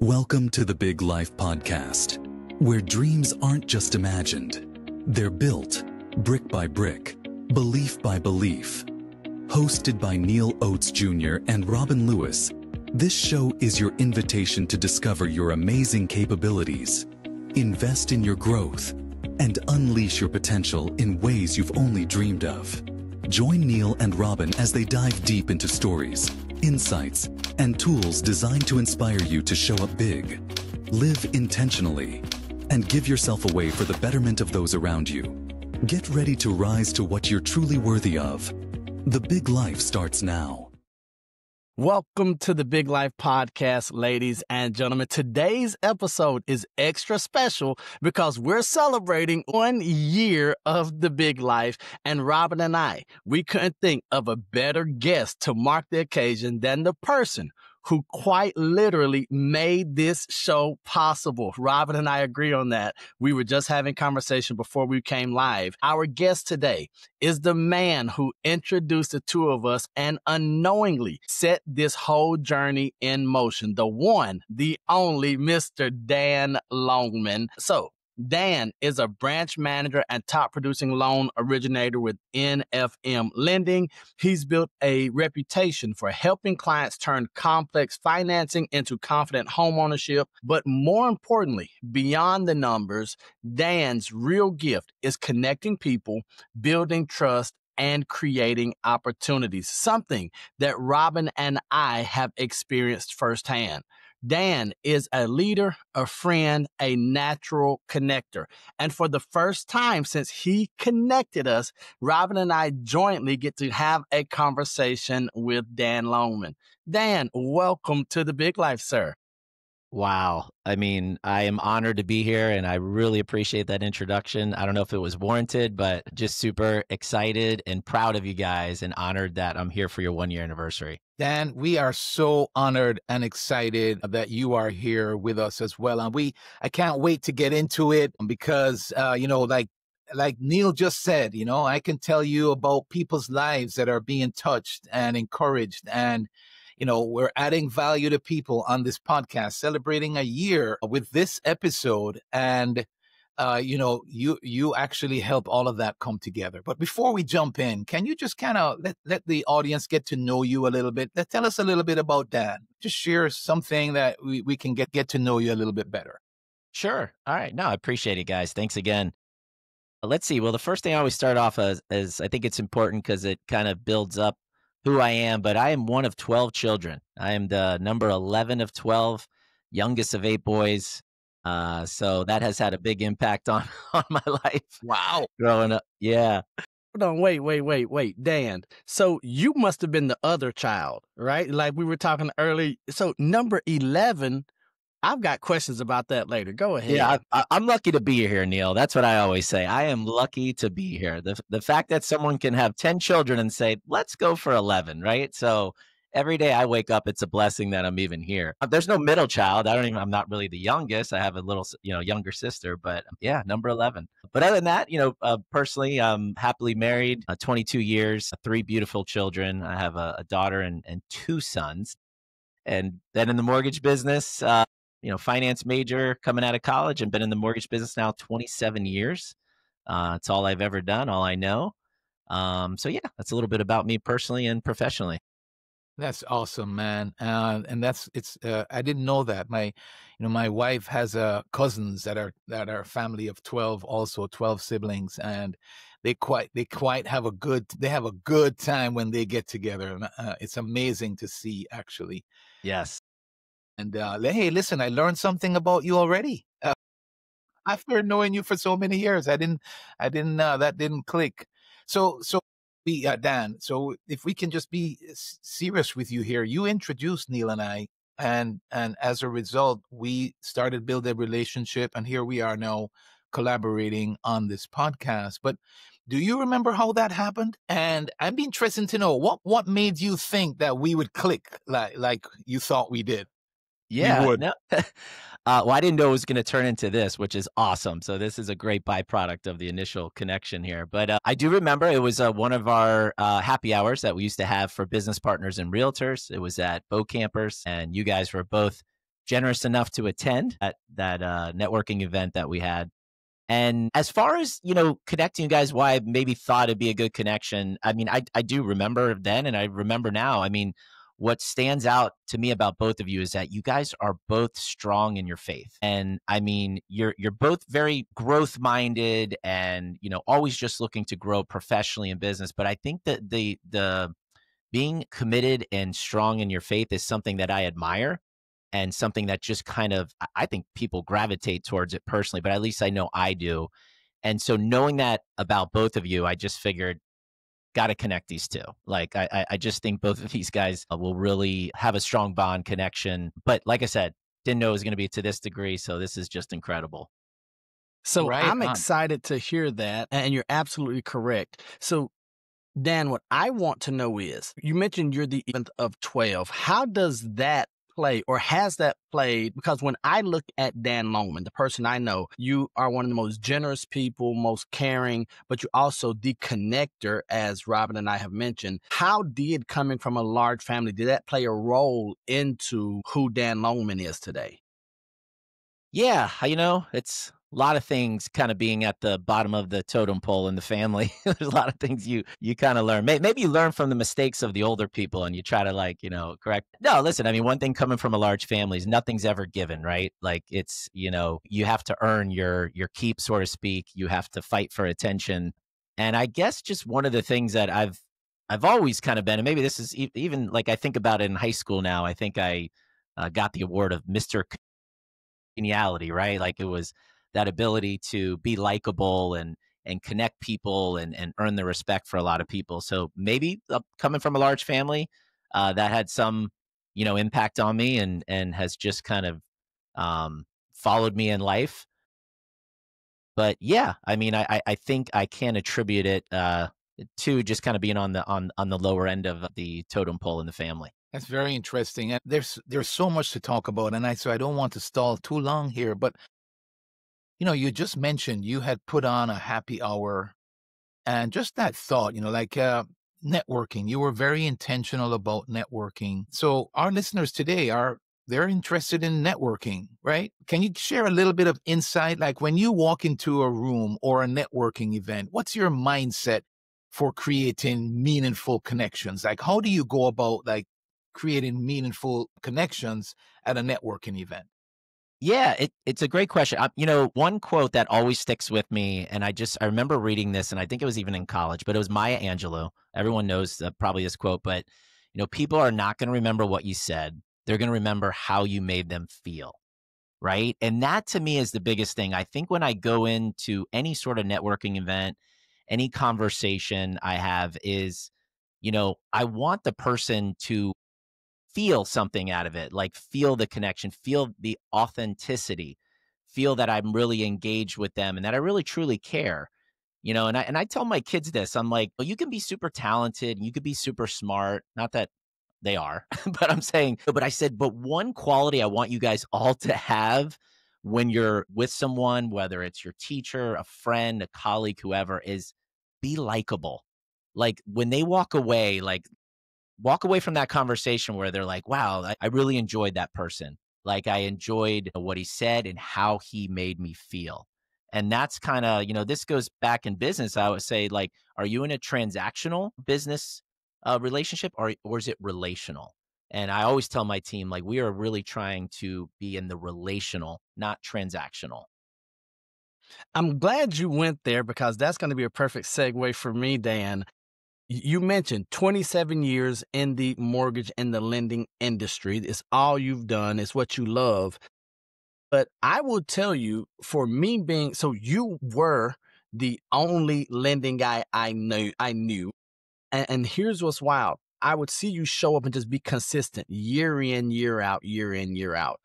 Welcome to the Big Life Podcast, where dreams aren't just imagined, they're built brick by brick, belief by belief. Hosted by Neal Oates Jr. and Robin Lewis, this show is your invitation to discover your amazing capabilities, invest in your growth, and unleash your potential in ways you've only dreamed of. Join Neal and Robin as they dive deep into stories, insights, and tools designed to inspire you to show up big, live intentionally, and give yourself away for the betterment of those around you. Get ready to rise to what you're truly worthy of. The Big Life starts now. Welcome to the Big Life Podcast, ladies and gentlemen. Today's episode is extra special because we're celebrating 1 year of the Big Life, and Robin and we couldn't think of a better guest to mark the occasion than the person who quite literally made this show possible. Robin and I agree on that. We were just having conversation before we came live. Our guest today is the man who introduced the two of us and unknowingly set this whole journey in motion. The one, the only Mr. Dan Longman. So, Dan is a branch manager and top producing loan originator with NFM Lending. He's built a reputation for helping clients turn complex financing into confident homeownership. But more importantly, beyond the numbers, Dan's real gift is connecting people, building trust, and creating opportunities, something that Robin and I have experienced firsthand. Dan is a leader, a friend, a natural connector. And for the first time since he connected us, Robin and I jointly get to have a conversation with Dan Longman. Dan, welcome to the Big Life, sir. Wow. I mean, I am honored to be here and I really appreciate that introduction. I don't know if it was warranted, but just super excited and proud of you guys and honored that I'm here for your 1 year anniversary. Dan, we are so honored and excited that you are here with us as well. And I can't wait to get into it because, like Neal just said, I can tell you about people's lives that are being touched and encouraged, and we're adding value to people on this podcast, celebrating a year with this episode. And, you actually help all of that come together. But before we jump in, can you just kind of let the audience get to know you a little bit? Tell us a little bit about Dan. Just share something that we can get to know you a little bit better. Sure. All right. No, I appreciate it, guys. Thanks again. Let's see. Well, the first thing I always start off as I think it's important because it kind of builds up who I am, but I am one of 12 children. I am the number 11 of 12, youngest of 8 boys. So that has had a big impact on my life. Wow. Growing up. Yeah. Hold on, wait, Dan. So you must have been the other child, right? Like we were talking early. So number 11, I've got questions about that later. Go ahead. Yeah, I'm lucky to be here, Neal. That's what I always say. I am lucky to be here. The fact that someone can have 10 children and say, let's go for 11, right? So every day I wake up, it's a blessing that I'm even here. There's no middle child. I'm not really the youngest. I have a little, younger sister, but yeah, number 11. But other than that, personally, I'm happily married, 22 years, 3 beautiful children. I have a daughter and 2 sons. And then in the mortgage business, finance major coming out of college and been in the mortgage business now 27 years. It's all I've ever done, all I know. So yeah, that's a little bit about me personally and professionally. That's awesome, man. And I didn't know that. My wife has cousins that are a family of 12, also 12 siblings, and they have a good time when they get together. It's amazing to see, actually. Yes. And hey, listen, I learned something about you already. After knowing you for so many years, that didn't click. So Dan, so if we can just be serious with you here, you introduced Neal and I, and as a result, we started building a relationship, and here we are now collaborating on this podcast. But do you remember how that happened? And I'd be interested to know what made you think that we would click like you thought we did. Yeah. No. Well, I didn't know it was going to turn into this, which is awesome. So this is a great byproduct of the initial connection here. But I do remember it was one of our happy hours that we used to have for business partners and realtors. It was at Boat Campers, and you guys were both generous enough to attend that networking event that we had. And as far as, connecting you guys, why I maybe thought it'd be a good connection, I mean, I do remember then and I remember now. I mean, what stands out to me about both of you is that you guys are both strong in your faith. And I mean, you're both very growth minded and, always just looking to grow professionally in business. But I think that the being committed and strong in your faith is something that I admire and something that just kind of, I think people gravitate towards it personally, but at least I know I do. And so knowing that about both of you, I just figured, got to connect these two. Like, I just think both of these guys will really have a strong bond connection. But like I said, didn't know it was going to be to this degree. So this is just incredible. So Right I'm on. excited to hear that. And you're absolutely correct. So Dan, what I want to know is, you mentioned you're the 11th of 12. How does that play, or has that played? Because when I look at Dan Longman, the person I know, you are one of the most generous people, most caring, but you're also the connector, as Robin and I have mentioned. How did coming from a large family, did that play a role into who Dan Longman is today? Yeah, it's a lot of things kind of being at the bottom of the totem pole in the family. There's a lot of things you kind of learn. Maybe you learn from the mistakes of the older people and you try to correct. No, listen, I mean, one thing coming from a large family is nothing's ever given, right? Like it's, you have to earn your keep, so to speak. You have to fight for attention. And I guess just one of the things that I've always kind of been, and maybe this is even like I think about it in high school now, I think I got the award of Mr. Geniality, right? Like it was that ability to be likable and connect people and earn the respect for a lot of people. So maybe coming from a large family, that had some, impact on me and has just kind of followed me in life. But yeah, I mean, I think I can attribute it to just kind of being on the lower end of the totem pole in the family. That's very interesting. And there's so much to talk about. And so I don't want to stall too long here, but you just mentioned you had put on a happy hour and just that thought, networking. You were very intentional about networking. So our listeners today they're interested in networking, right? Can you share a little bit of insight? Like when you walk into a room or a networking event, what's your mindset for creating meaningful connections? Like how do you go about creating meaningful connections at a networking event? Yeah, it's a great question. One quote that always sticks with me, and I remember reading this, and I think it was even in college, but it was Maya Angelou. Everyone knows probably this quote, but people are not going to remember what you said. They're going to remember how you made them feel, right? And that to me is the biggest thing. I think when I go into any sort of networking event, any conversation I have is, I want the person to feel something out of it, like feel the connection, feel the authenticity, feel that I'm really engaged with them and that I really truly care. And I tell my kids this. I'm like, well, you can be super talented, you could be super smart, not that they are, but I'm saying, but I said, but one quality I want you guys all to have when you're with someone, whether it's your teacher, a friend, a colleague, whoever, is be likable. Like when they walk away from that conversation where they're like, wow, I really enjoyed that person. Like I enjoyed what he said and how he made me feel. And that's kind of, this goes back in business. I would say, like, are you in a transactional business relationship or is it relational? And I always tell my team, like, we are really trying to be in the relational, not transactional. I'm glad you went there because that's going to be a perfect segue for me, Dan. You mentioned 27 years in the mortgage and the lending industry. It's all you've done. It's what you love. But I will tell you, for me so you were the only lending guy I knew. And here's what's wild. I would see you show up and just be consistent year in, year out, year in, year out.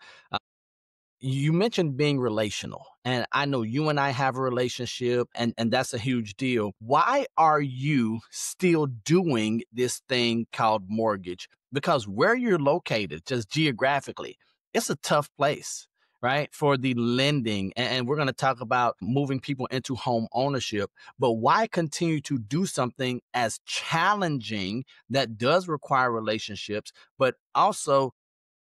You mentioned being relational, and I know you and I have a relationship, and that's a huge deal. Why are you still doing this thing called mortgage? Because where you're located, just geographically, it's a tough place, right? For the lending. And we're going to talk about moving people into home ownership. But why continue to do something as challenging that does require relationships, but also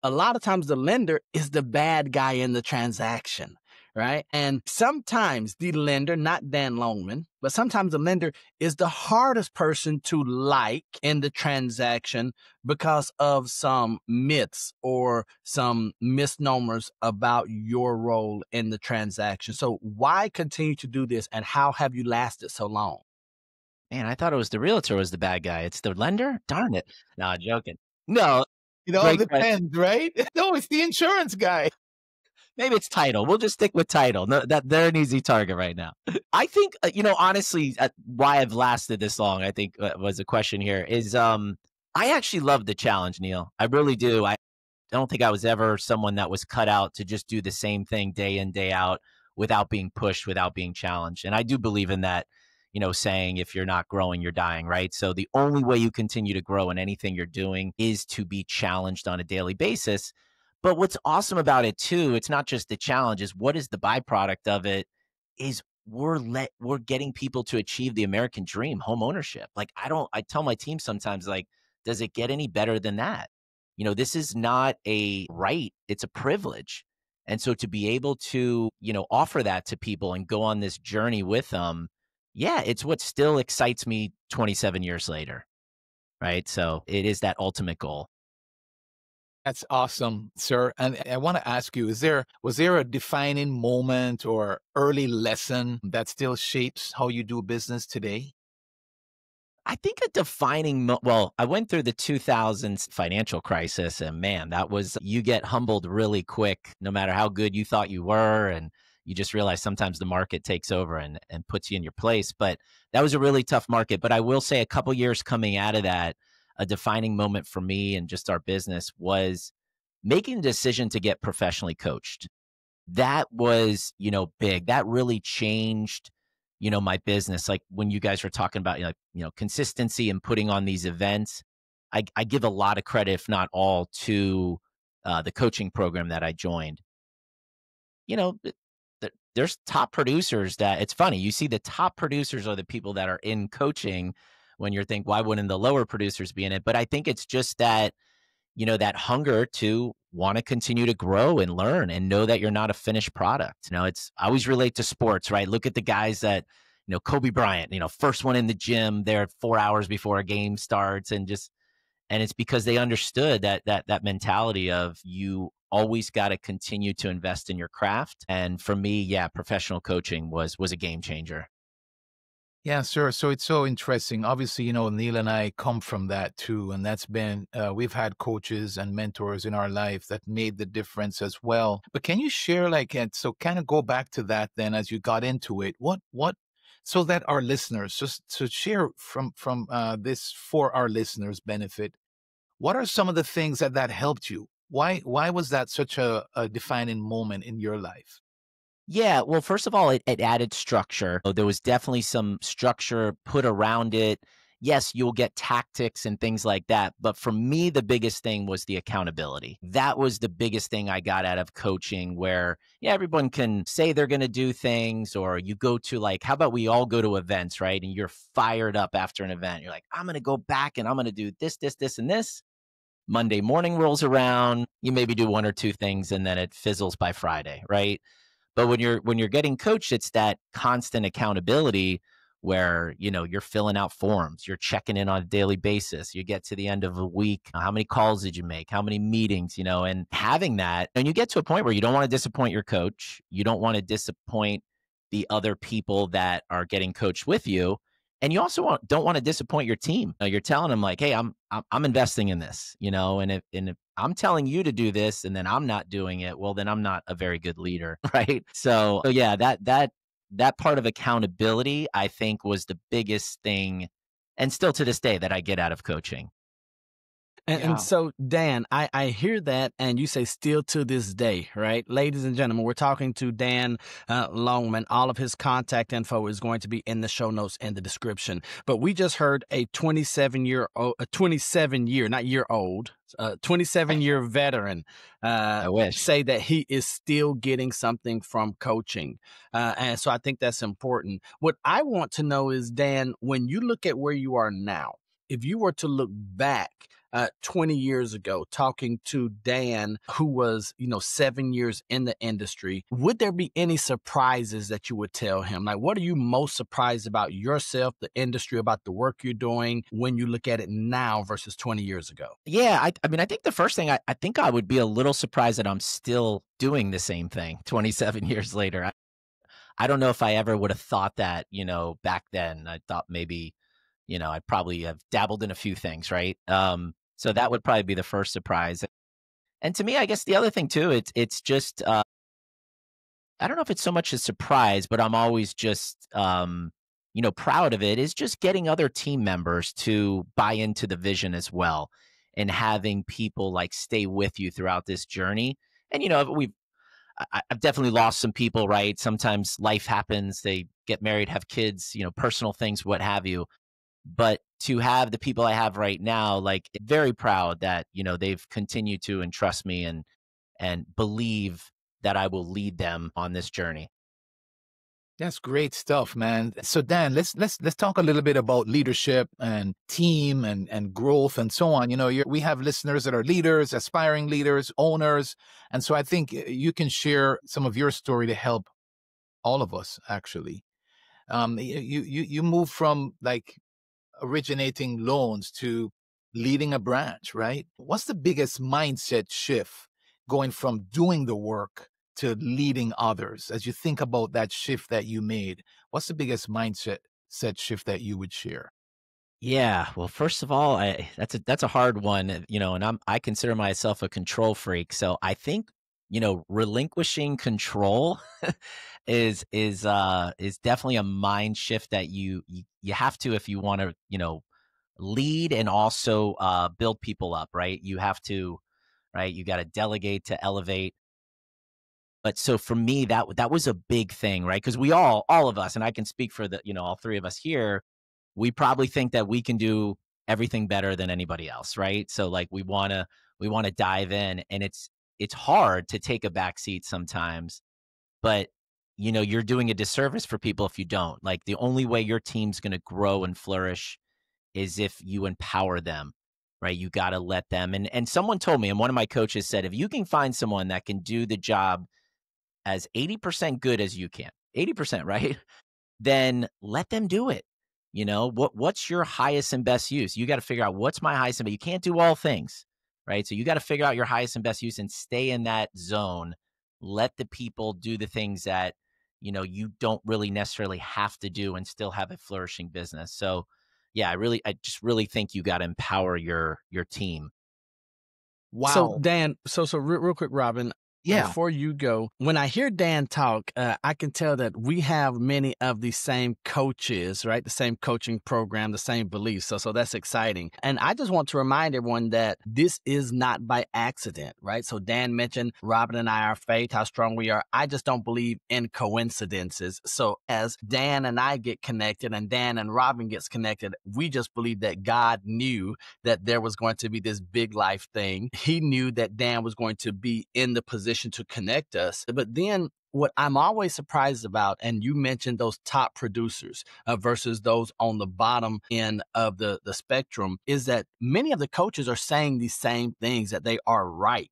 a lot of times the lender is the bad guy in the transaction, right? And sometimes the lender, not Dan Longman, but sometimes the lender is the hardest person to like in the transaction because of some myths or some misnomers about your role in the transaction. So why continue to do this, and how have you lasted so long? Man, I thought it was the realtor was the bad guy. It's the lender? Darn it. No, I'm joking. No, It all great question. depends, right? No, it's the insurance guy. Maybe it's title. We'll just stick with title. No, that they're an easy target right now. I think, honestly, why I've lasted this long, I think was the question here is, I actually love the challenge, Neal. I really do. I don't think I was ever someone that was cut out to just do the same thing day in, day out without being pushed, without being challenged. And I do believe in that, saying if you're not growing, you're dying, right? So the only way you continue to grow in anything you're doing is to be challenged on a daily basis. But what's awesome about it too, it's not just the challenge, is what is the byproduct of it is we're getting people to achieve the American dream, home ownership. Like I tell my team sometimes, like, does it get any better than that? This is not a right, it's a privilege. And so to be able to, offer that to people and go on this journey with them, yeah, it's what still excites me 27 years later. Right. So it is that ultimate goal. That's awesome, sir. And I want to ask you, was there a defining moment or early lesson that still shapes how you do business today? I think a defining, I went through the 2000s financial crisis, and man, you get humbled really quick, no matter how good you thought you were. And you just realize sometimes the market takes over and puts you in your place. But that was a really tough market. But I will say a couple years coming out of that, a defining moment for me and just our business was making the decision to get professionally coached. That was, big. That really changed, my business. Like when you guys were talking about, consistency and putting on these events, I give a lot of credit, if not all, to the coaching program that I joined. There's top producers that it's funny. You see the top producers are the people that are in coaching when you're thinking, why wouldn't the lower producers be in it? But I think it's just that, that hunger to want to continue to grow and learn and know that you're not a finished product. I always relate to sports, right? Look at the guys that, Kobe Bryant, first one in the gym there 4 hours before a game starts, and it's because they understood that mentality of you always got to continue to invest in your craft. And for me, yeah, professional coaching was a game changer. Yeah, sure. So it's so interesting. Obviously, Neal and I come from that too. And that's been, we've had coaches and mentors in our life that made the difference as well. But can you share so kind of go back to that then as you got into it, so that our listeners, just to share from this for our listeners' benefit, what are some of the things that helped you? Why was that such a defining moment in your life? Yeah, well, first of all, it added structure. So there was definitely some structure put around it. Yes, you'll get tactics and things like that. But for me, the biggest thing was the accountability. That was the biggest thing I got out of coaching, where, yeah, everyone can say they're going to do things, or you go to, like, how about we all go to events, right? And you're fired up after an event. You're like, I'm going to go back and I'm going to do this, this, this, and this. Monday morning rolls around. You maybe do one or two things and then it fizzles by Friday, right? But when you're getting coached, it's that constant accountability where, you're filling out forms, you're checking in on a daily basis. You get to the end of a week, how many calls did you make? How many meetings, and having that, and you get to a point where you don't want to disappoint your coach. You don't want to disappoint the other people that are getting coached with you. And you also don't want to disappoint your team. You're telling them, like, hey, I'm investing in this, and if I'm telling you to do this and then I'm not doing it, well, then I'm not a very good leader, right? So yeah, that part of accountability, I think, was the biggest thing, and still to this day, that I get out of coaching. And so, Dan, I hear that, and you say still to this day, right? Ladies and gentlemen, we're talking to Dan Longman. All of his contact info is going to be in the show notes and the description. But we just heard a 27-year, not year old, 27-year veteran I wish. say that he is still getting something from coaching. And so I think that's important. What I want to know is, Dan, when you look at where you are now, if you were to look back 20 years ago, talking to Dan, who was, 7 years in the industry, would there be any surprises that you would tell him? Like, what are you most surprised about yourself, the industry, about the work you're doing when you look at it now versus 20 years ago? Yeah, I mean, I think the first thing I think I would be a little surprised that I'm still doing the same thing 27 years later. I don't know if I ever would have thought that, back then. I thought maybe, I probably have dabbled in a few things, right? So that would probably be the first surprise. And to me, I guess the other thing too, it's just I don't know if it's so much a surprise, but I'm always just proud of it, is just getting other team members to buy into the vision as well, and having people like stay with you throughout this journey. And I've definitely lost some people, right? Sometimes life happens, they get married, have kids, personal things, what have you. But to have the people I have right now, like, very proud that, they've continued to entrust me and believe that I will lead them on this journey. That's great stuff, man. So Dan, let's talk a little bit about leadership and team and growth and so on. We have listeners that are leaders, aspiring leaders, owners, and so I think you can share some of your story to help all of us. Actually, you move from like originating loans to leading a branch, right? What's the biggest mindset shift going from doing the work to leading others? As you think about that shift that you made, what's the biggest mindset shift that you would share? Yeah, well, first of all, that's a hard one, and I consider myself a control freak. So I think, relinquishing control is definitely a mind shift that you have to, if you want to, lead and also build people up, right? You have to, right? You got to delegate to elevate. But so for me, that was a big thing, right? Because we all of us, and I can speak for all three of us here, we probably think that we can do everything better than anybody else, right? So like we wanna dive in, and it's hard to take a back seat sometimes, but you're doing a disservice for people if you don't. Like, the only way your team's gonna grow and flourish is if you empower them, right? You gotta let them, and someone told me, and one of my coaches said, if you can find someone that can do the job as 80% good as you can, 80%, right? Then let them do it. What's your highest and best use? You got to figure out what's my highest and best. You can't do all things, right? So you got to figure out your highest and best use and stay in that zone. Let the people do the things that, you don't really necessarily have to do, and still have a flourishing business. So yeah, I just really think you got to empower your team. So Wow. Dan, so real quick, Robin, Yeah. before you go, when I hear Dan talk, I can tell that we have many of the same coaches, right? The same coaching program, the same beliefs. So that's exciting. And I just want to remind everyone that this is not by accident, right? So Dan mentioned Robin and I, our faith, how strong we are. I just don't believe in coincidences. So as Dan and I get connected and Dan and Robin gets connected, we just believe that God knew that there was going to be this big life thing. He knew that Dan was going to be in the position to connect us. But then what I'm always surprised about, and you mentioned those top producers versus those on the bottom end of the spectrum, is that many of the coaches are saying these same things, that they are right?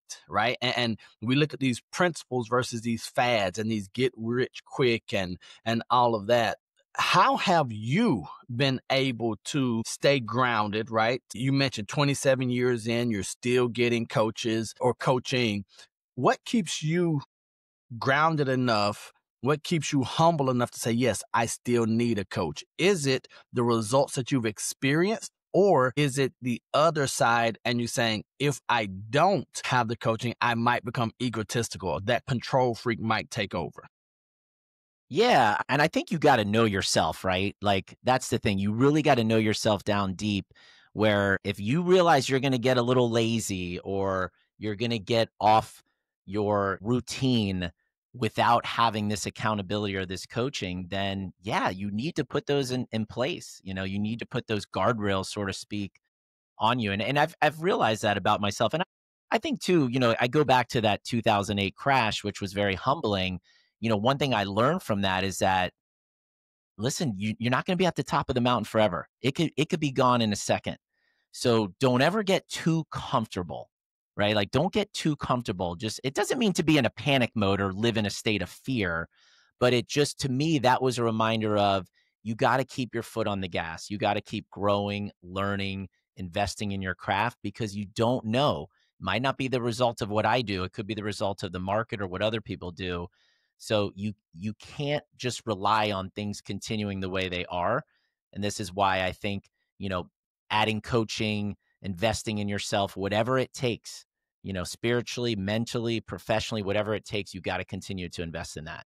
And we look at these principles versus these fads and these get rich quick and all of that. How have you been able to stay grounded, right? You mentioned 27 years in, you're still getting coaches or coaching. What keeps you grounded enough? What keeps you humble enough to say, yes, I still need a coach? Is it the results that you've experienced? Or is it the other side and you saying, if I don't have the coaching, I might become egotistical. That control freak might take over. Yeah, and I think you got to know yourself, right? Like, that's the thing. You really got to know yourself down deep, where if you realize you're going to get a little lazy, or you're going to get off your routine without having this accountability or this coaching, then yeah, you need to put those in place. You need to put those guardrails, so to speak, on you. And I've realized that about myself. And I think too, I go back to that 2008 crash, which was very humbling. One thing I learned from that is that, listen, you're not going to be at the top of the mountain forever. It could be gone in a second. So don't ever get too comfortable, right? Like don't get too comfortable. Just, it doesn't mean to be in a panic mode or live in a state of fear, but it just, to me, that was a reminder of, you got to keep your foot on the gas. You got to keep growing, learning, investing in your craft, because you don't know. It might not be the result of what I do. It could be the result of the market or what other people do. So you can't just rely on things continuing the way they are. And this is why I think, adding coaching, investing in yourself, whatever it takes, spiritually, mentally, professionally, whatever it takes, you got to continue to invest in that.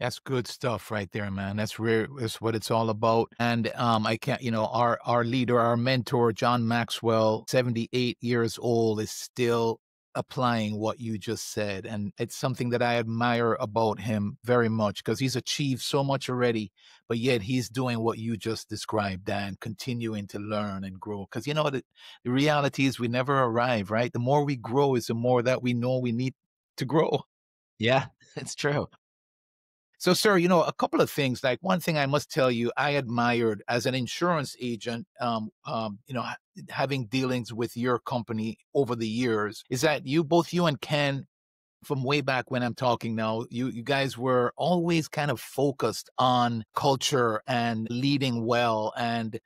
That's good stuff right there, man. That's rare. That's what it's all about. And I can't, our leader, our mentor, John Maxwell, 78 years old, is still applying what you just said. And it's something that I admire about him very much, because he's achieved so much already, but yet he's doing what you just described, Dan, continuing to learn and grow. Because the reality is we never arrive, right? The more we grow is the more that we know we need to grow. Yeah, it's true. So, sir, a couple of things. Like, one thing I must tell you, I admired as an insurance agent, having dealings with your company over the years, is that both you and Ken, from way back when I'm talking now, you guys were always kind of focused on culture and leading well and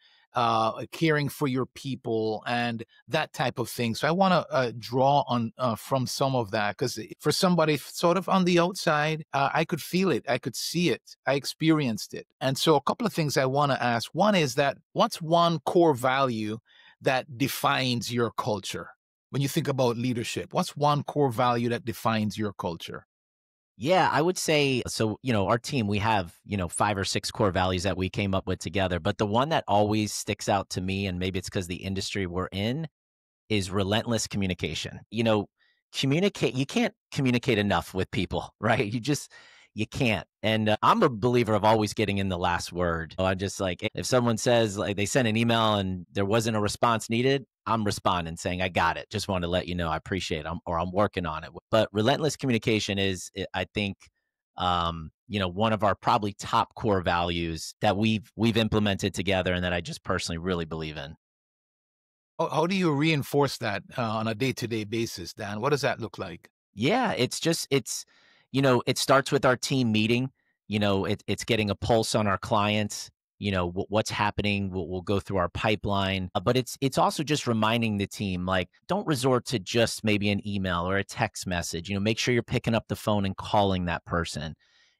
caring for your people and that type of thing. So I want to draw on from some of that, because for somebody sort of on the outside, I could feel it. I could see it. I experienced it. And so a couple of things I want to ask. One is that, what's one core value that defines your culture? When you think about leadership, what's one core value that defines your culture? Yeah, I would say, so, our team, we have, 5 or 6 core values that we came up with together. But the one that always sticks out to me, and maybe it's because the industry we're in, is relentless communication. Communicate, you can't communicate enough with people, right? You can't. And I'm a believer of always getting in the last word. I'm just like, if someone says, like, they sent an email and there wasn't a response needed, I'm responding saying, I got it. Just want to let you know, I appreciate it, or I'm working on it. But relentless communication is, I think, one of our probably top core values that we've implemented together, and that I just personally really believe in. How do you reinforce that on a day-to-day basis, Dan? What does that look like? Yeah, it starts with our team meeting. It's getting a pulse on our clients, what's happening. We'll go through our pipeline, but it's also just reminding the team, like, don't resort to just maybe an email or a text message. Make sure you're picking up the phone and calling that person.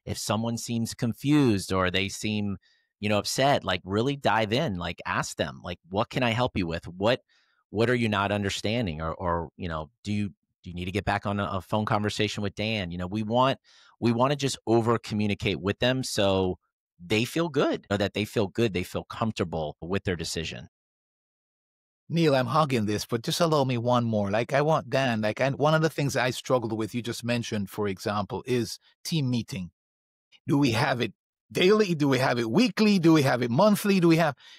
If someone seems confused or they seem, upset, like, really dive in, like, ask them, like, what can I help you with? What are you not understanding? Or do you need to get back on a phone conversation with Dan? We want to just over communicate with them, so they feel good, or that they feel good, they feel comfortable with their decision. Neal, I'm hogging this, but just allow me one more. Like, I want Dan, one of the things I struggled with, you just mentioned, for example, is team meeting. Do we have it daily? Do we have it weekly? Do we have it monthly?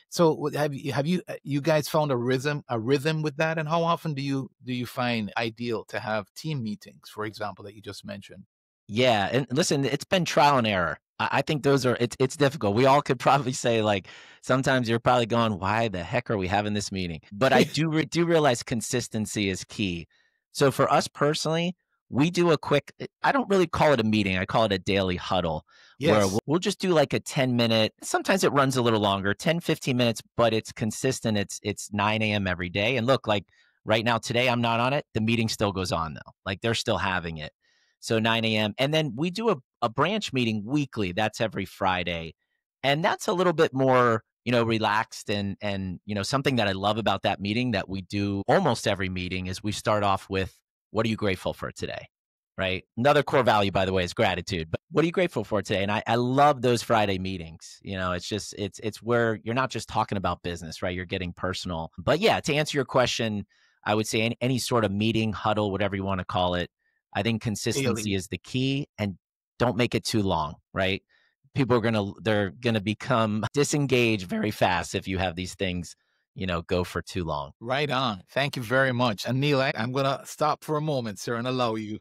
So have you guys found a rhythm with that? And how often do you find ideal to have team meetings, for example, that you just mentioned? Yeah, and listen, it's been trial and error. I think it's difficult. We all could probably say, like, sometimes you're probably going, why the heck are we having this meeting? But I do realize consistency is key. So for us personally, we do a quick, I don't really call it a meeting. I call it a daily huddle. Yes. Where we'll just do like a 10-minute, sometimes it runs a little longer, 10, 15 minutes, but it's consistent. It's 9 a.m. every day. And look, like right now, today, I'm not on it. The meeting still goes on though. Like, they're still having it. So 9 a.m. And then we do a branch meeting weekly. That's every Friday. And that's a little bit more, relaxed. And something that I love about that meeting that we do almost every meeting is we start off with, what are you grateful for today? Right. Another core value, by the way, is gratitude. But what are you grateful for today? And I love those Friday meetings. It's where you're not just talking about business, right? You're getting personal. But yeah, to answer your question, I would say any sort of meeting, huddle, whatever you want to call it, I think consistency is the key, and don't make it too long, right? People they're gonna become disengaged very fast if you have these things, go for too long. Right on. Thank you very much. And Neal, I'm gonna stop for a moment, sir, and allow you.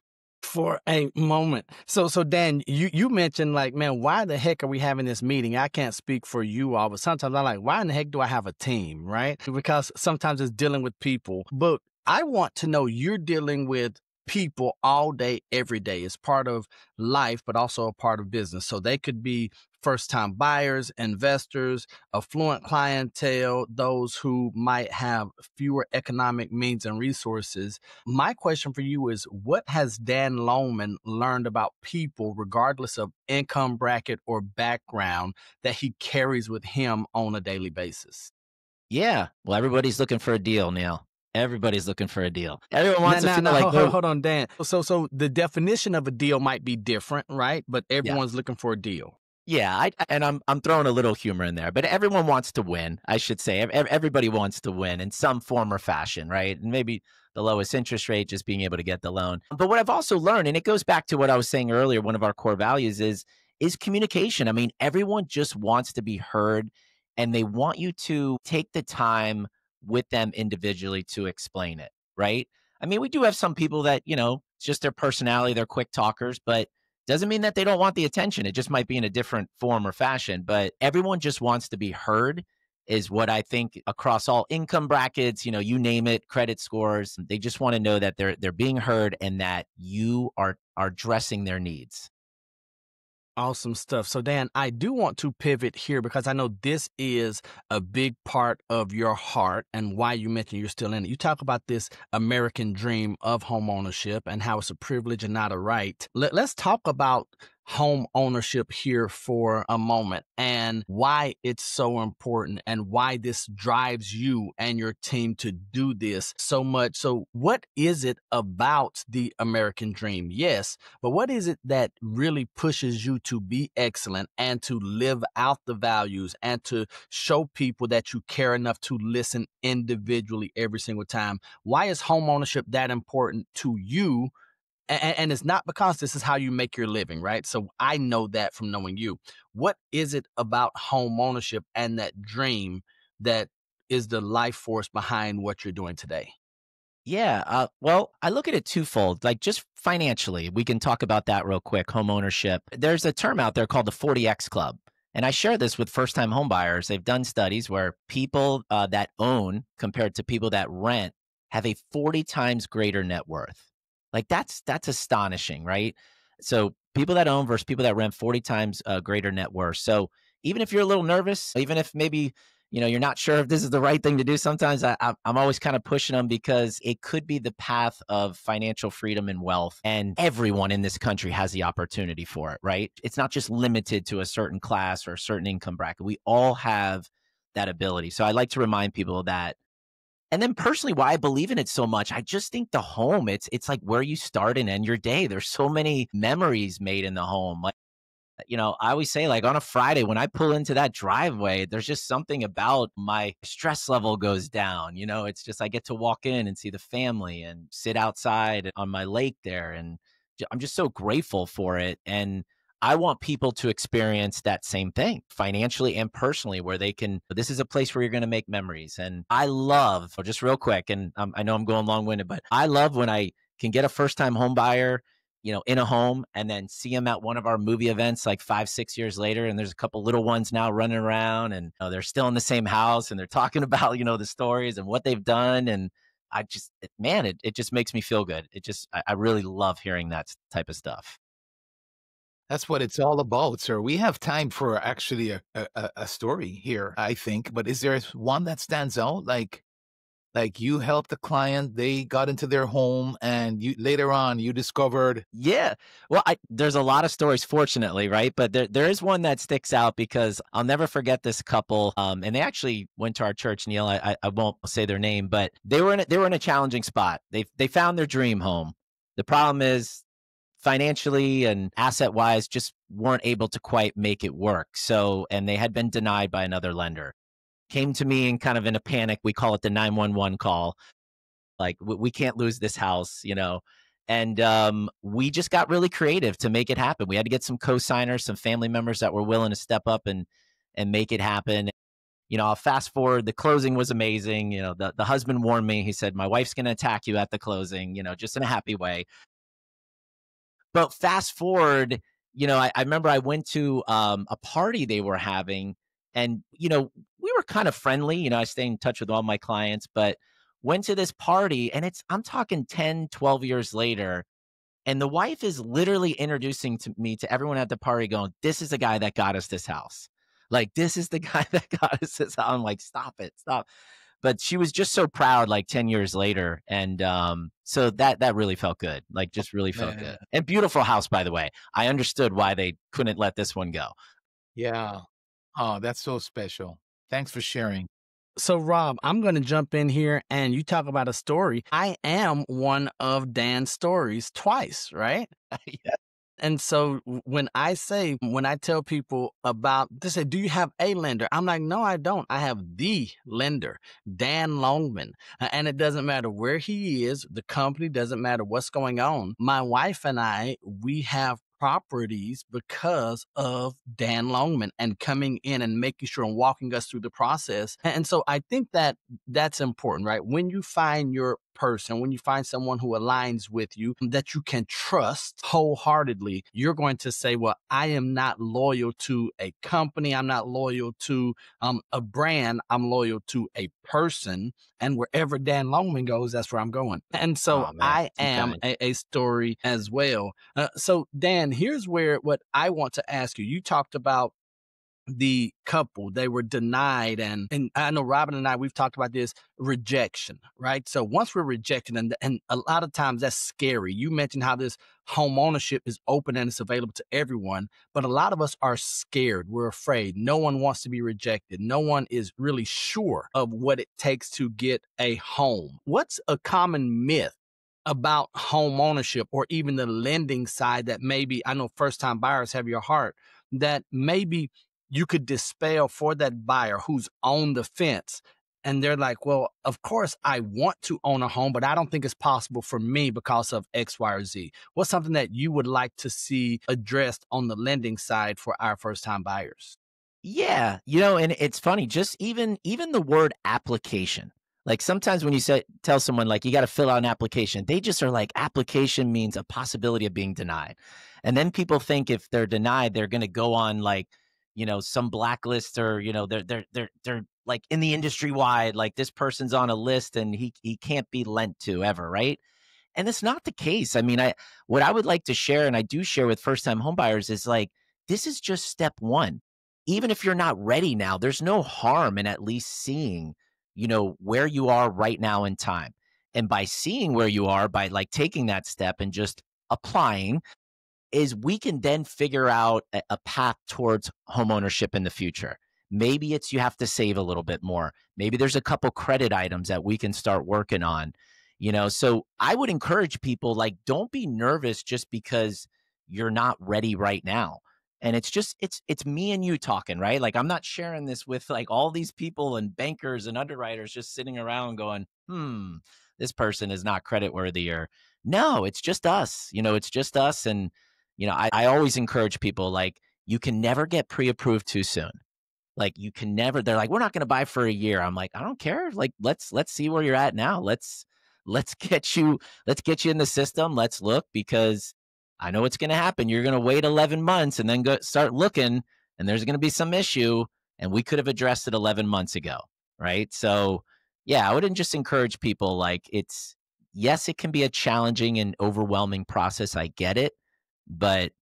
for a moment. So Dan, you mentioned like, man, why the heck are we having this meeting? I can't speak for you all, but sometimes I'm like, why in the heck do I have a team, right? Because sometimes it's dealing with people. But I want to know you're dealing with people all day, every day. It's part of life, but also a part of business. So they could be first-time buyers, investors, affluent clientele, those who might have fewer economic means and resources. My question for you is, what has Dan Longman learned about people, regardless of income bracket or background, that he carries with him on a daily basis? Yeah. Well, everybody's looking for a deal, Neil. Everybody's looking for a deal. Everyone Now, wants to now, feel now, like hold on, Dan. So the definition of a deal might be different, right? But yeah. everyone's looking for a deal. Yeah, I'm throwing a little humor in there, but everyone wants to win. I should say everybody wants to win in some form or fashion, right? And maybe the lowest interest rate, just being able to get the loan. But what I've also learned, and it goes back to what I was saying earlier, one of our core values is communication. I mean, everyone just wants to be heard, and they want you to take the time with them individually to explain it, right? I mean, we do have some people that, it's just their personality, they're quick talkers, but doesn't mean that they don't want the attention. It just might be in a different form or fashion, but everyone just wants to be heard is what I think across all income brackets, you name it, credit scores. They just want to know that they're being heard and that you are addressing their needs. Awesome stuff. So, Dan, I do want to pivot here because I know this is a big part of your heart and why you mentioned you're still in it. You talk about this American dream of home ownership and how it's a privilege and not a right. Let's talk about home ownership here for a moment and why it's so important and why this drives you and your team to do this so much. So what is it about the American dream? Yes, but what is it that really pushes you to be excellent and to live out the values and to show people that you care enough to listen individually every single time? Why is home ownership that important to you? And it's not because this is how you make your living, right? So I know that from knowing you. What is it about home ownership and that dream that is the life force behind what you're doing today? Yeah. Well, I look at it twofold, like just financially. We can talk about that real quick. Home ownership. There's a term out there called the 40X Club. And I share this with first time home buyers. They've done studies where people that own compared to people that rent have a 40 times greater net worth. Like that's astonishing, right? So people that own versus people that rent 40 times greater net worth. So even if you're a little nervous, even if maybe you're not sure if this is the right thing to do. Sometimes I'm always kind of pushing them because it could be the path of financial freedom and wealth. And everyone in this country has the opportunity for it, right? It's not just limited to a certain class or a certain income bracket. We all have that ability. So I like to remind people of that. And then personally, why I believe in it so much, I just think the home, it's like where you start and end your day. There's so many memories made in the home. Like, I always say like on a Friday when I pull into that driveway, there's just something about my stress level goes down. It's just I get to walk in and see the family and sit outside on my lake there. And I'm just so grateful for it. And I want people to experience that same thing financially and personally, where this is a place where you're going to make memories. And I love, just real quick, and I know I'm going long winded, but I love when I can get a first time home buyer in a home and then see them at one of our movie events like 5-6 years later. And there's a couple little ones now running around and they're still in the same house and they're talking about, the stories and what they've done. And I just, it just makes me feel good. I really love hearing that type of stuff. That's what it's all about, sir. We have time for actually a story here, I think. But is there one that stands out? Like you helped the client, they got into their home, and you later on you discovered. Yeah. Well, there's a lot of stories, fortunately, right? But there is one that sticks out because I'll never forget this couple. And they actually went to our church, Neil. I won't say their name, but they were in a challenging spot. They found their dream home. The problem is financially and asset wise, just weren't able to quite make it work. So, and they had been denied by another lender. Came to me and kind of in a panic. We call it the 911 call. Like, we can't lose this house, And we just got really creative to make it happen. We had to get some co-signers, some family members that were willing to step up and make it happen. I'll fast forward. The closing was amazing. The husband warned me. He said, my wife's going to attack you at the closing, just in a happy way. But fast forward, I remember I went to a party they were having, and we were kind of friendly. I stay in touch with all my clients, but went to this party, and I'm talking 10, 12 years later. And the wife is literally introducing me to everyone at the party going, this is the guy that got us this house. Like, this is the guy that got us this house. I'm like, stop it, stop. But she was just so proud, like 10 years later. And so that really felt good. Like, just really felt good. And beautiful house, by the way. I understood why they couldn't let this one go. Yeah. Oh, that's so special. Thanks for sharing. So, Rob, I'm going to jump in here and you talk about a story. I am one of Dan's stories twice, right? Yeah. And so when I tell people about, they say, do you have a lender? I'm like, no, I don't. I have the lender, Dan Longman. And it doesn't matter where he is. The company doesn't matter what's going on. My wife and I, we have properties because of Dan Longman and coming in and making sure and walking us through the process. And so I think that's important, right? When you find your person, when you find someone who aligns with you that you can trust wholeheartedly, you're going to say, well, I am not loyal to a company. I'm not loyal to a brand. I'm loyal to a person. And wherever Dan Longman goes, that's where I'm going. And so I am a story as well. So Dan, here's what I want to ask you. You talked about the couple, they were denied. And I know Robin and I, we've talked about this rejection, right? So once we're rejected, and a lot of times that's scary. You mentioned how this home ownership is open and it's available to everyone, but a lot of us are scared. We're afraid. No one wants to be rejected. No one is really sure of what it takes to get a home. What's a common myth about home ownership or even the lending side that maybe, I know first time buyers have your heart, that maybe you could dispel for that buyer who's on the fence? And they're like, well, of course I want to own a home, but I don't think it's possible for me because of X, Y, or Z. What's something that you would like to see addressed on the lending side for our first time buyers? Yeah. And it's funny, just even the word application. Like sometimes when you tell someone like you got to fill out an application, they just are like, application means a possibility of being denied. And then people think if they're denied, they're going to go on like, some blacklist, or, they're like in the industry wide, like this person's on a list and he can't be lent to ever. Right. And it's not the case. I mean, what I would like to share, and I do share with first time homebuyers, is like, this is just step one. Even if you're not ready now, there's no harm in at least seeing, where you are right now in time. And by seeing where you are, by like taking that step and just applying, is we can then figure out a path towards homeownership in the future. Maybe it's you have to save a little bit more. Maybe there's a couple credit items that we can start working on. So I would encourage people, like, don't be nervous just because you're not ready right now. And it's me and you talking, right? Like, I'm not sharing this with like all these people and bankers and underwriters just sitting around going, this person is not creditworthy, or no, it's just us. It's just us. And I always encourage people, like, you can never get pre-approved too soon. Like, you can never, they're like, we're not going to buy for a year. I'm like, I don't care. Like, let's see where you're at now. Let's get you in the system. Let's look, because I know what's going to happen. You're going to wait 11 months and then start looking, and there's going to be some issue, and we could have addressed it 11 months ago. Right. So yeah, I would just encourage people, like, yes, it can be a challenging and overwhelming process. I get it, but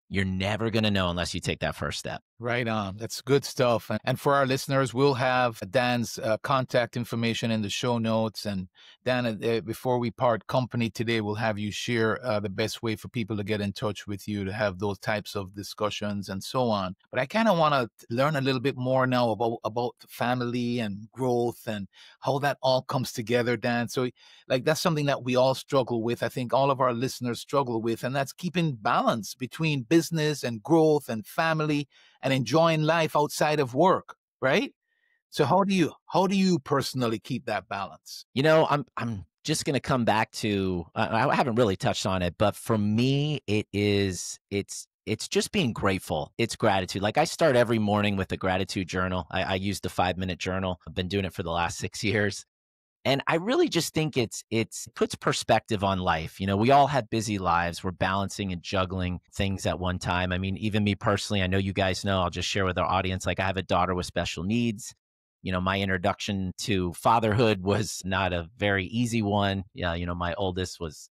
you're never going to know unless you take that first step. Right on. That's good stuff. And for our listeners, we'll have Dan's contact information in the show notes. And Dan, before we part company today, we'll have you share the best way for people to get in touch with you, to have those types of discussions and so on. But I kind of want to learn a little bit more now about family and growth and how that all comes together, Dan. So like, that's something that we all struggle with. I think all of our listeners struggle with, and that's keeping balance between business and growth and family and enjoying life outside of work, right? So how do you personally keep that balance? I'm just going to come back to, I haven't really touched on it, but for me, it's just being grateful. It's gratitude. Like, I start every morning with a gratitude journal. I use the 5-minute journal. I've been doing it for the last 6 years. And I really just think it puts perspective on life. We all have busy lives. We're balancing and juggling things at one time. I mean, even me personally, I know you guys know, I'll just share with our audience, like I have a daughter with special needs. My introduction to fatherhood was not a very easy one. Yeah, my oldest was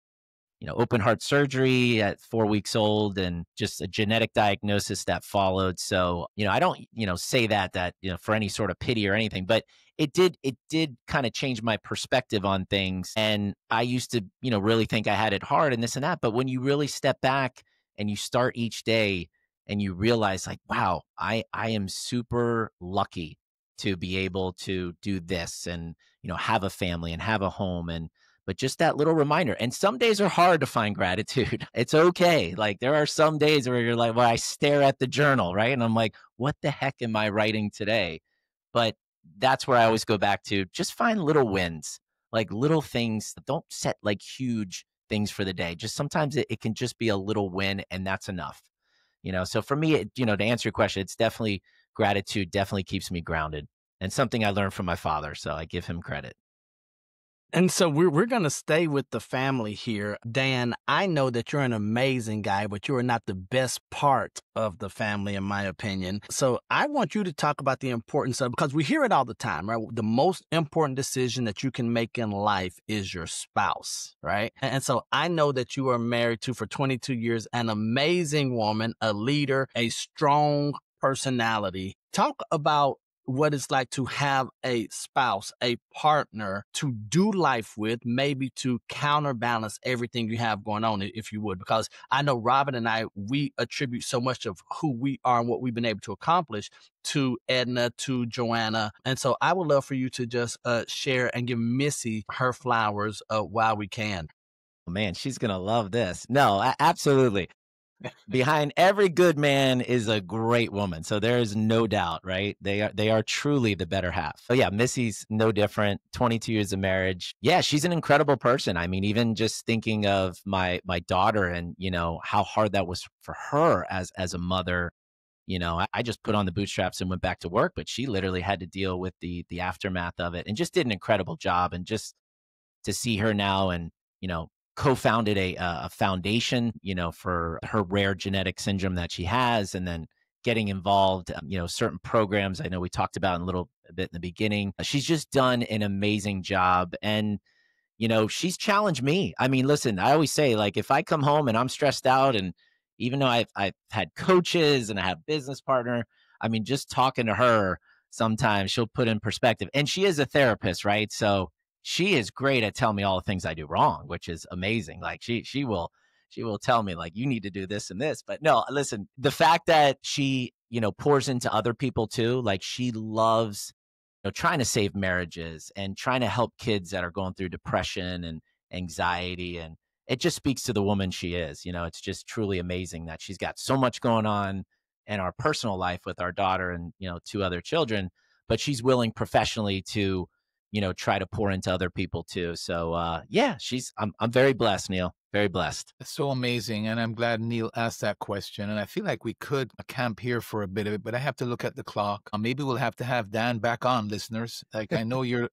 open heart surgery at 4 weeks old and just a genetic diagnosis that followed. So, I don't, say that, for any sort of pity or anything, but it did kind of change my perspective on things. And I used to, really think I had it hard and this and that. But when you really step back and you start each day and you realize like, wow, I am super lucky to be able to do this and, have a family and have a home but just that little reminder. And some days are hard to find gratitude. It's okay. Like there are some days where you're like, well, I stare at the journal, right? And I'm like, what the heck am I writing today? But that's where I always go back to just find little wins, like little things. Don't set like huge things for the day. Just sometimes it can just be a little win and that's enough. So for me, to answer your question, it's definitely gratitude definitely keeps me grounded and something I learned from my father. So I give him credit. And so we're going to stay with the family here. Dan, I know that you're an amazing guy, but you are not the best part of the family, in my opinion. So I want you to talk about the importance of, because we hear it all the time, right? The most important decision that you can make in life is your spouse, right? And so I know that you are married to, for 22 years, an amazing woman, a leader, a strong personality. Talk about what it's like to have a spouse, a partner to do life with, maybe to counterbalance everything you have going on, if you would. Because I know Robin and I, we attribute so much of who we are and what we've been able to accomplish to Edna, to Joanna. And so I would love for you to just share and give Missy her flowers while we can. Man, she's going to love this. No, absolutely. Behind every good man is a great woman. So there is no doubt, right? They are truly the better half. So yeah, Missy's no different. 22 years of marriage. Yeah, she's an incredible person. I mean, even just thinking of my daughter and, how hard that was for her as a mother. I just put on the bootstraps and went back to work, but she literally had to deal with the aftermath of it and just did an incredible job. And just to see her now and, co-founded a foundation, for her rare genetic syndrome that she has, and then getting involved, certain programs I know we talked about a bit in the beginning. She's just done an amazing job. And, she's challenged me. I mean, listen, I always say, like, if I come home and I'm stressed out, and even though I've had coaches and I have business partner, I mean, just talking to her, sometimes she'll put in perspective. And she is a therapist, right? So she is great at telling me all the things I do wrong, which is amazing. Like she will tell me like, you need to do this and this. But no, listen, the fact that she, pours into other people too, like she loves, trying to save marriages and trying to help kids that are going through depression and anxiety. And it just speaks to the woman she is. It's just truly amazing that she's got so much going on in our personal life with our daughter and, 2 other children, but she's willing professionally to, try to pour into other people too. So, yeah, I'm very blessed, Neal, very blessed. That's so amazing. And I'm glad Neal asked that question. And I feel like we could camp here for a bit of it, but I have to look at the clock. Maybe we'll have to have Dan back on, listeners. Like I know you're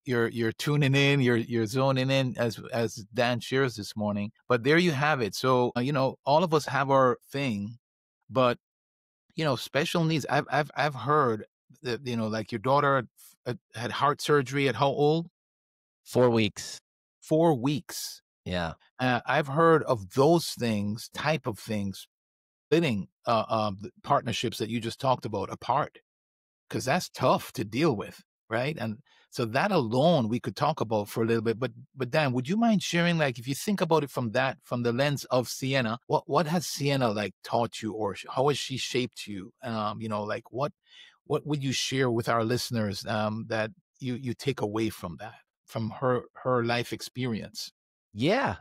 tuning in, you're zoning in as Dan shares this morning, but there you have it. So, all of us have our thing, but, special needs. I've heard that, like your daughter had heart surgery at how old? 4 weeks. 4 weeks. Yeah. I've heard of those things, type of things, splitting the partnerships that you just talked about apart, because that's tough to deal with, right? And so that alone we could talk about for a little bit. But Dan, would you mind sharing, like, if you think about it from the lens of Sienna, what has Sienna like taught you, or how has she shaped you? Like what would you share with our listeners that you take away from that, from her life experience? Yeah.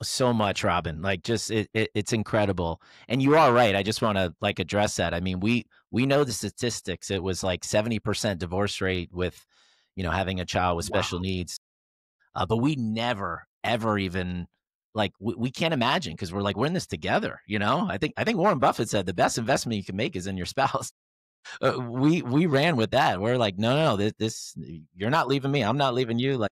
So much, Robin. Like, just it's incredible. And you are right. I just want to like address that. I mean, we know the statistics. It was like 70% divorce rate with, having a child with special needs. But we never, ever even like we can't imagine, because we're in this together. I think Warren Buffett said the best investment you can make is in your spouse. We ran with that. We're like, no, this you're not leaving me. I'm not leaving you. Like,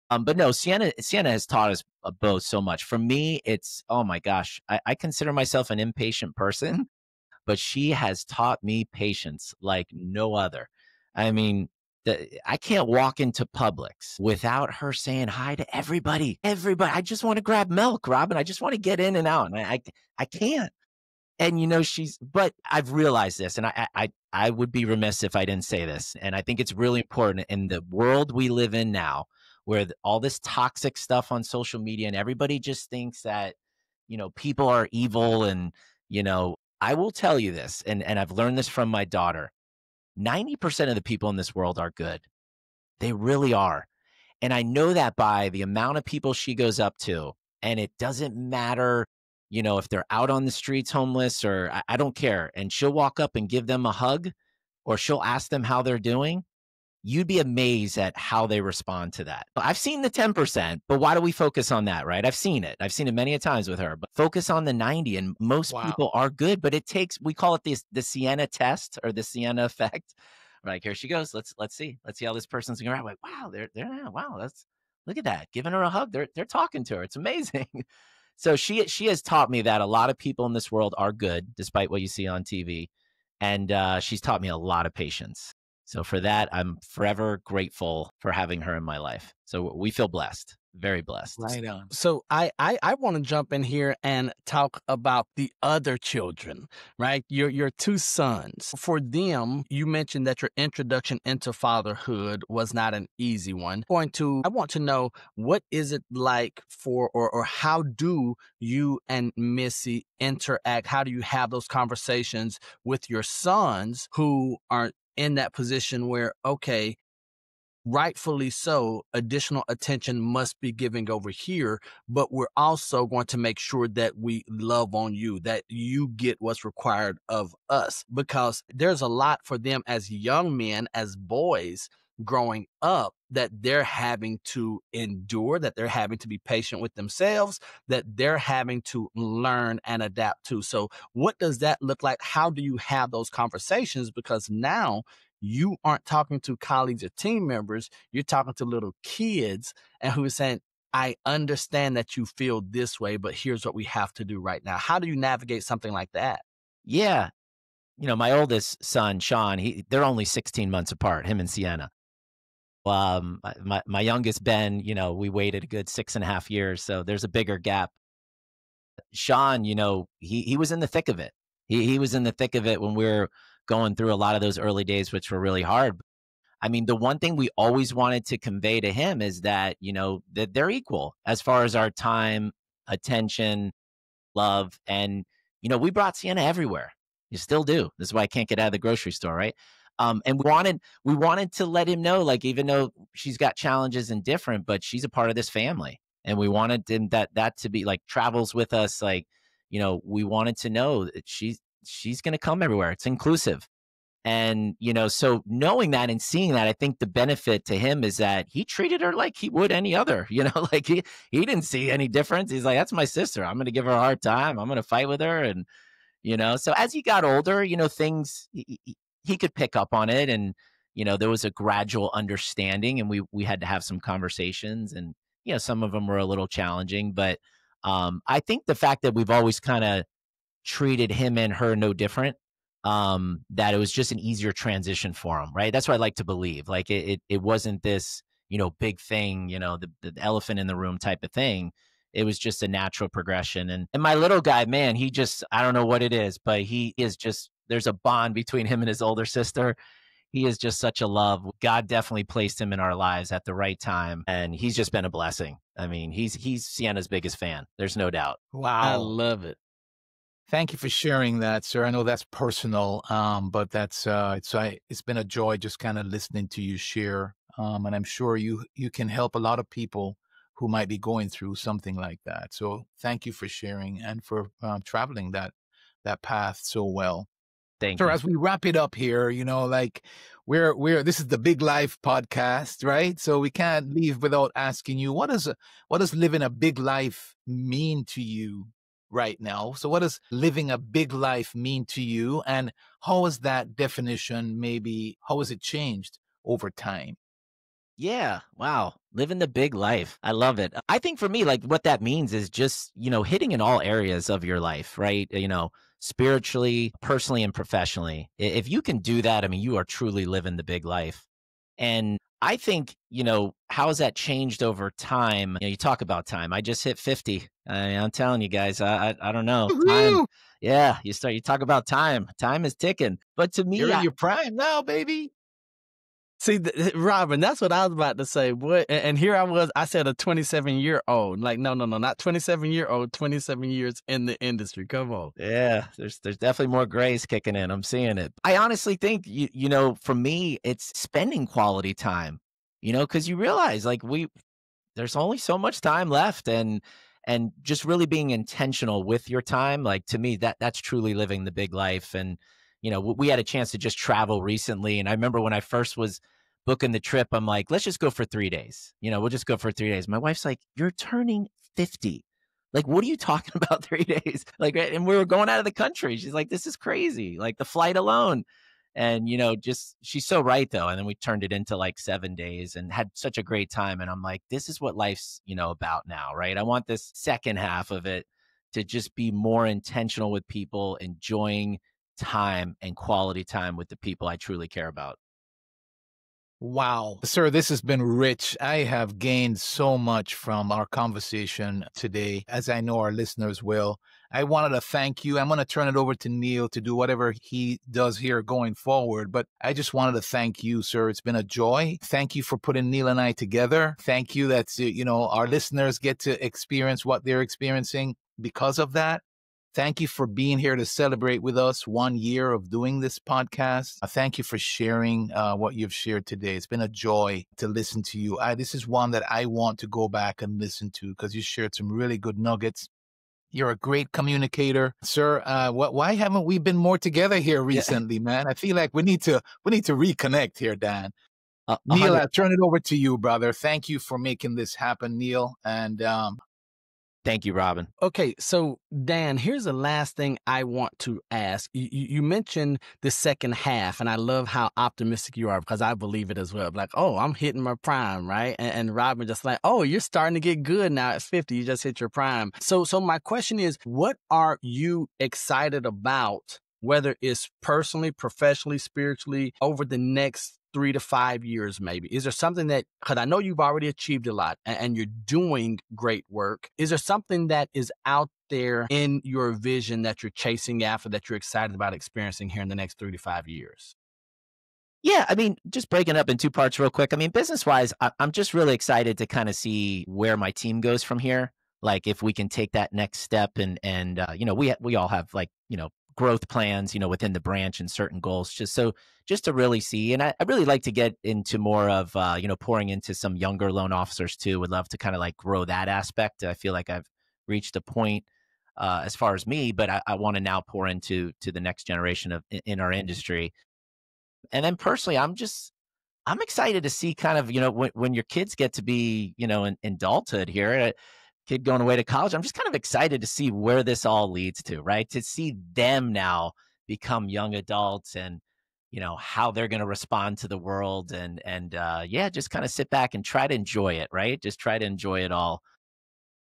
But no, Sienna has taught us both so much. For me, it's, oh my gosh, I consider myself an impatient person, but she has taught me patience like no other. I mean, I can't walk into Publix without her saying hi to everybody. Everybody, I just want to grab milk, Robin. I just want to get in and out, and I can't. And but I've realized this, and I would be remiss if I didn't say this. And I think it's really important in the world we live in now, where all this toxic stuff on social media, and everybody just thinks that, people are evil. And, I will tell you this, and I've learned this from my daughter. 90% of the people in this world are good. They really are. And I know that by the amount of people she goes up to, and it doesn't matter, if they're out on the streets homeless, or I don't care. And she'll walk up and give them a hug, or she'll ask them how they're doing. You'd be amazed at how they respond to that. I've seen the 10%, but why do we focus on that, right? I've seen it. I've seen it many a times with her, but focus on the 90, and most people are good, but we call it the Sienna test, or the Sienna effect. Like, here she goes. Let's see how this person's going to react. Like, wow, wow, look at that. Giving her a hug. They're talking to her. It's amazing. So she has taught me that a lot of people in this world are good, despite what you see on TV. And she's taught me a lot of patience. So for that, I'm forever grateful for having her in my life. So we feel blessed, very blessed. Right on. So I want to jump in here and talk about the other children, right? Your two sons. For them, you mentioned that your introduction into fatherhood was not an easy one. I want to know, what is it like or how do you and Missy interact? How do you have those conversations with your sons who are in that position where, okay, rightfully so, additional attention must be given over here, but we're also going to make sure that we love on you, that you get what's required of us, because there's a lot for them as young men, as boys growing up, that they're having to endure, that they're having to be patient with themselves, that they're having to learn and adapt to. So what does that look like? How do you have those conversations? Because now you aren't talking to colleagues or team members, you're talking to little kids, and who are saying, I understand that you feel this way, but here's what we have to do right now. How do you navigate something like that? Yeah. My oldest son, Sean, they're only 16 months apart, him and Sienna. My youngest, Ben, we waited a good 6.5 years, so there's a bigger gap. Sean, he was in the thick of it. He was in the thick of it when we were going through a lot of those early days, which were really hard. I mean, the one thing we always wanted to convey to him is that, that they're equal as far as our time, attention, love. And, we brought Sienna everywhere. You still do. This is why I can't get out of the grocery store, right? And we wanted to let him know, like, even though she's got challenges and different, but she's a part of this family. And we wanted him that to be like, travels with us. Like, we wanted to know that she's going to come everywhere. It's inclusive. And, so knowing that and seeing that, I think the benefit to him is that he treated her like he would any other, like he didn't see any difference. He's like, that's my sister. I'm going to give her a hard time. I'm going to fight with her. And, so as he got older, things, he could pick up on it. And, there was a gradual understanding, and we had to have some conversations, and, some of them were a little challenging, but I think the fact that we've always kind of treated him and her no different, that it was just an easier transition for him, right? That's what I like to believe. Like it wasn't this, big thing, the elephant in the room type of thing. It was just a natural progression. And my little guy, man, I don't know what it is, but he is just, there's a bond between him and his older sister. He is just such a love. God definitely placed him in our lives at the right time, and he's just been a blessing. I mean, he's Sienna's biggest fan. There's no doubt. Wow. I love it. Thank you for sharing that, sir. I know that's personal, but it's been a joy just kind of listening to you share. And I'm sure you can help a lot of people who might be going through something like that. So thank you for sharing and for traveling that path so well. Thank you. So you. as we wrap it up here, like this is the Big Life podcast, right? So we can't leave without asking you, what does living a big life mean to you right now? So what does living a big life mean to you? And how has that definition how has it changed over time? Yeah. Wow. Living the big life. I love it. I think for me, like what that means is just, hitting in all areas of your life, right? Spiritually, personally, and professionally. If you can do that, I mean, you are truly living the big life. And I think, how has that changed over time? You talk about time. I just hit 50. I'm telling you guys, I don't know. Time. Woo-hoo! Yeah. You talk about time. Time is ticking. But to You're me, in your prime now, baby. See, Robin, that's what I was about to say. What? And here I was. I said a 27-year-old. Like, no, not 27-year-old. 27 years in the industry. Come on. yeah, there's definitely more grays kicking in. I'm seeing it. I honestly think for me, it's spending quality time. Because you realize like there's only so much time left, and just really being intentional with your time. Like to me, that's truly living the big life. And we had a chance to just travel recently, and I remember when I first was booking the trip, I'm like, let's just go for 3 days. We'll just go for 3 days. My wife's like, you're turning 50. Like, what are you talking about 3 days? Like, and we were going out of the country. She's like, this is crazy. Like the flight alone. And, just she's so right though. And then we turned it into like 7 days and had such a great time. And I'm like, this is what life's, about now, right? I want this second half of it to just be more intentional with people, enjoying time and quality time with the people I truly care about. Wow. Sir, this has been rich. I have gained so much from our conversation today, as I know our listeners will. I wanted to thank you. I'm going to turn it over to Neal to do whatever he does here going forward. But I just wanted to thank you, sir. It's been a joy. Thank you for putting Neal and I together. Thank you that, our listeners get to experience what they're experiencing because of that. Thank you for being here to celebrate with us 1 year of doing this podcast. Thank you for sharing what you've shared today. It's been a joy to listen to you. This is one that I want to go back and listen to because you shared some really good nuggets. You're a great communicator, sir. Why haven't we been more together here recently, man? I feel like we need to reconnect here, Dan. Neal, I'll turn it over to you, brother. Thank you for making this happen, Neal. And thank you, Robin. Okay, so Dan, here's the last thing I want to ask. You mentioned the second half, and I love how optimistic you are because I believe it as well. Like, oh, I'm hitting my prime, right? And Robin just like, oh, you're starting to get good now at 50. You just hit your prime. So my question is, what are you excited about, whether it's personally, professionally, spiritually, over the next 3 to 5 years, maybe? Is there something that, because I know you've already achieved a lot and you're doing great work. Is there something that is out there in your vision that you're chasing after, that you're excited about experiencing here in the next 3 to 5 years? Yeah, I mean, just breaking up in two parts real quick. I mean, business-wise, I'm just really excited to kind of see where my team goes from here. Like if we can take that next step and we all have like, growth plans, within the branch and certain goals, just to really see. And I really like to get into more of, pouring into some younger loan officers too. Would love to kind of like grow that aspect. I feel like I've reached a point as far as me, but I want to now pour into the next generation in our industry. And then personally, I'm excited to see kind of, when your kids get to be, in adulthood here, kid going away to college, I'm just kind of excited to see where this all leads to, right? To see them now become young adults and, how they're going to respond to the world and just kind of sit back and try to enjoy it, right? Just try to enjoy it all.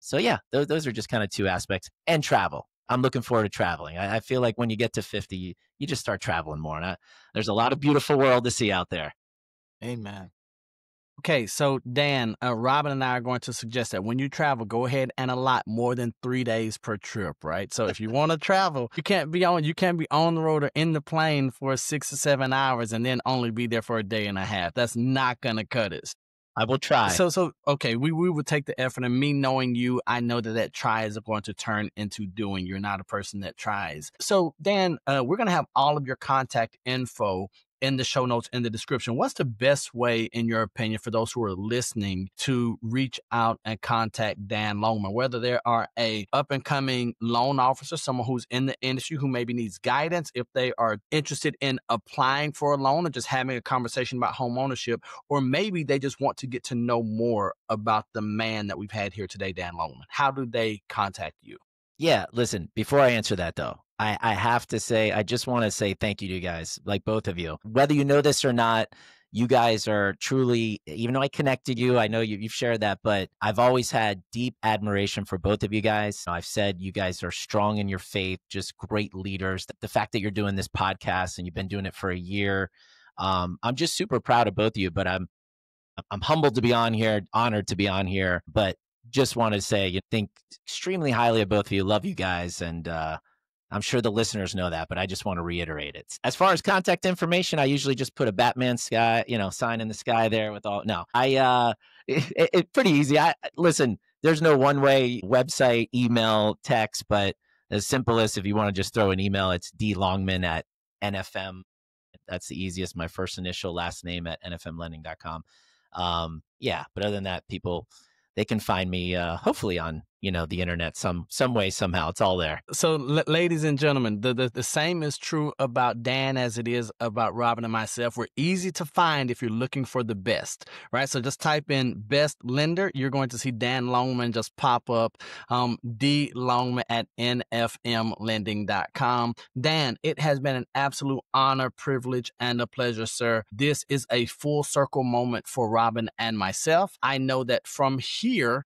So yeah, those are just kind of two aspects. And travel. I'm looking forward to traveling. I feel like when you get to 50, you just start traveling more. And there's a lot of beautiful world to see out there. amen. Okay, so Dan, Robin and I are going to suggest that when you travel, go ahead and allot more than 3 days per trip, right? So if you want to travel, you can't be on the road or in the plane for 6 or 7 hours and then only be there for a day and a half. That's not going to cut it. I will try. So okay, we would take the effort, and me knowing you, I know that try is going to turn into doing. You're not a person that tries. So Dan, we're going to have all of your contact info in the show notes in the description. What's the best way, in your opinion, for those who are listening to reach out and contact Dan Longman, whether they are a up and coming loan officer, someone who's in the industry who maybe needs guidance, if they are interested in applying for a loan or just having a conversation about home ownership, or maybe they just want to get to know more about the man that we've had here today, Dan Longman? How do they contact you? Yeah, listen, before I answer that though, I have to say, I just want to say thank you to you guys, like both of you. Whether you know this or not, You guys are truly, even though I connected you, I know you've shared that, but I've always had deep admiration for both of you guys. I've said you guys are strong in your faith, just great leaders. The fact that you're doing this podcast and you've been doing it for a year, I'm just super proud of both of you, but I'm humbled to be on here, honored to be on here, but just want to say you think extremely highly of both of you. Love you guys. And I'm sure the listeners know that, but I just want to reiterate it. As far as contact information, I usually just put a Batman sky, sign in the sky there with all. No, it's pretty easy. Listen, there's no one way website, email, text, but as simple as if you want to just throw an email, it's dlongman at NFM. That's the easiest. My first initial, last name at nfmlending.com. But other than that, people, they can find me hopefully on the internet some way, somehow. It's all there. So ladies and gentlemen, the same is true about Dan as it is about Robin and myself. We're easy to find if you're looking for the best, right? So just type in best lender. You're going to see Dan Longman just pop up. D Longman at nfmlending.com. Dan, it has been an absolute honor, privilege, and a pleasure, sir. This is a full circle moment for Robin and myself. I know that from here,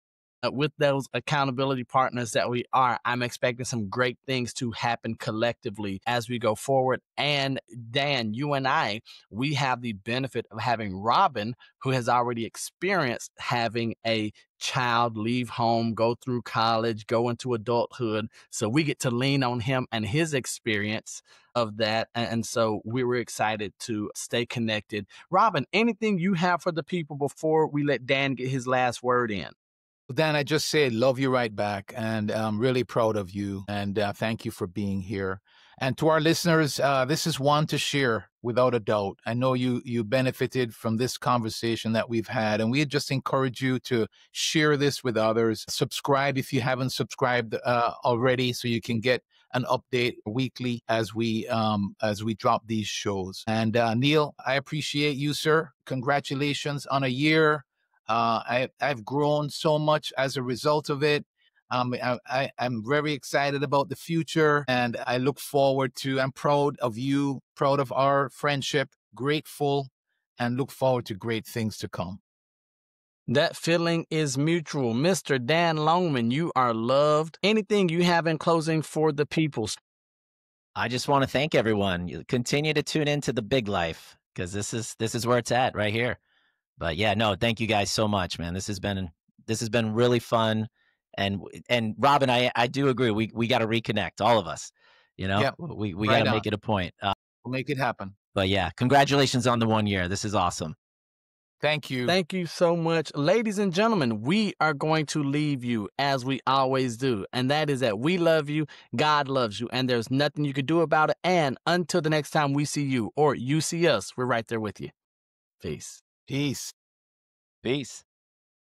with those accountability partners that we are, I'm expecting some great things to happen collectively as we go forward. And Dan, you and I, we have the benefit of having Robin, who has already experienced having a child leave home, go through college, go into adulthood. So we get to lean on him and his experience of that. And so we were excited to stay connected. Robin, anything you have for the people before we let Dan get his last word in? Dan, I just say love you right back, and I'm really proud of you, and thank you for being here. And to our listeners, this is one to share without a doubt. I know you benefited from this conversation that we've had, and we just encourage you to share this with others. Subscribe if you haven't subscribed already, so you can get an update weekly as we drop these shows. And Neal, I appreciate you, sir. Congratulations on a year. I've grown so much as a result of it. I'm very excited about the future, and I look forward to, I'm proud of you, proud of our friendship, grateful, and look forward to great things to come. That feeling is mutual. Mr. Dan Longman, you are loved. Anything you have in closing for the people? I just want to thank everyone. You continue to tune into The Big Life, because this is where it's at right here. But yeah, no, thank you guys so much, man. This has been really fun. And Robin, I do agree. We got to reconnect, all of us. Yep. We got to make it a point. We'll make it happen. But yeah, congratulations on the 1 year. This is awesome. Thank you. Thank you so much. Ladies and gentlemen, we are going to leave you as we always do. And that is that we love you, God loves you, and there's nothing you can do about it. And until the next time we see you or you see us, we're right there with you. Peace. Peace. Peace.